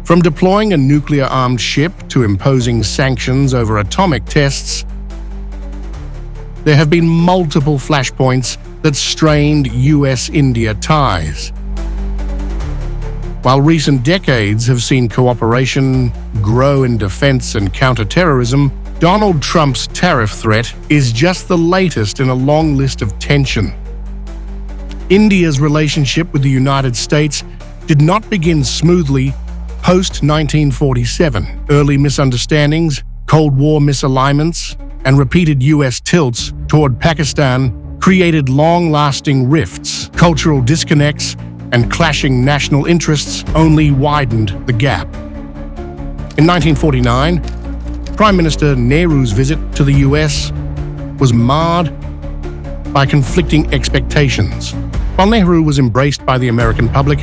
From deploying a nuclear-armed ship to imposing sanctions over atomic tests, there have been multiple flashpoints that strained US-India ties. While recent decades have seen cooperation grow in defense and counterterrorism, Donald Trump's tariff threat is just the latest in a long list of tension. India's relationship with the United States did not begin smoothly post-1947. Early misunderstandings, Cold War misalignments, and repeated US tilts toward Pakistan created long-lasting rifts. Cultural disconnects and clashing national interests only widened the gap. In 1949, Prime Minister Nehru's visit to the US was marred by conflicting expectations. While Nehru was embraced by the American public,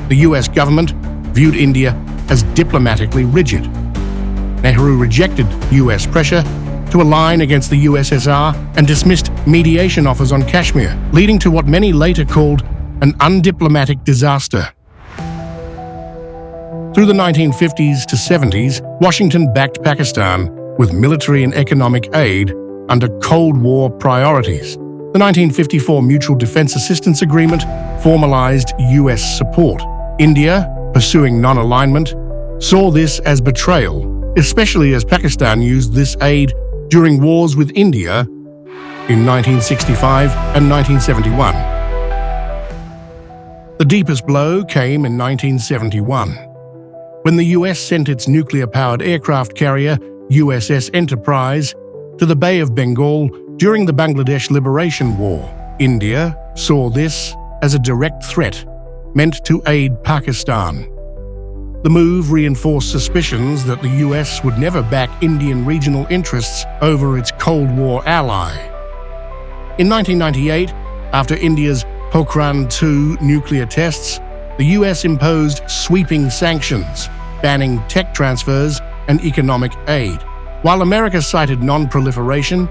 the US government viewed India as diplomatically rigid. Nehru rejected US pressure to align against the USSR and dismissed mediation offers on Kashmir, leading to what many later called an undiplomatic disaster. Through the 1950s to 70s, Washington backed Pakistan with military and economic aid under Cold War priorities. The 1954 Mutual Defense Assistance Agreement formalized US support. India, pursuing non-alignment, saw this as betrayal, especially as Pakistan used this aid during wars with India in 1965 and 1971. The deepest blow came in 1971, when the US sent its nuclear-powered aircraft carrier, USS Enterprise, to the Bay of Bengal during the Bangladesh Liberation War. India saw this as a direct threat meant to aid Pakistan. The move reinforced suspicions that the US would never back Indian regional interests over its Cold War ally. In 1998, after India's Pokhran II nuclear tests, the US imposed sweeping sanctions, banning tech transfers and economic aid. While America cited non-proliferation,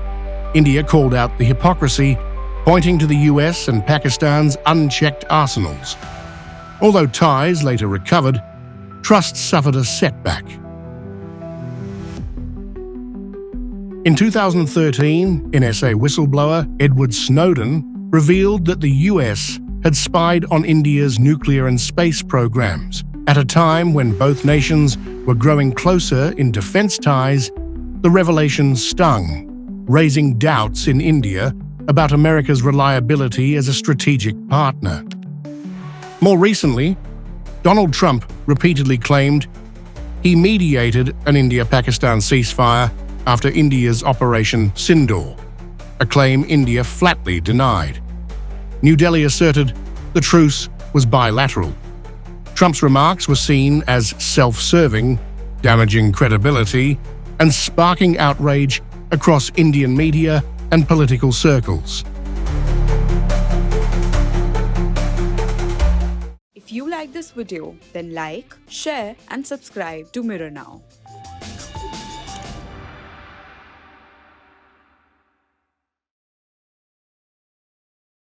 India called out the hypocrisy, pointing to the US and Pakistan's unchecked arsenals. Although ties later recovered, trust suffered a setback. In 2013, NSA whistleblower Edward Snowden revealed that the US had spied on India's nuclear and space programs. At a time when both nations were growing closer in defense ties, the revelation stung, raising doubts in India about America's reliability as a strategic partner. More recently, Donald Trump repeatedly claimed he mediated an India-Pakistan ceasefire after India's Operation Sindoor, a claim India flatly denied. New Delhi asserted the truce was bilateral. Trump's remarks were seen as self-serving, damaging credibility, and sparking outrage across Indian media and political circles. If you like this video, then like, share and subscribe to Mirror Now.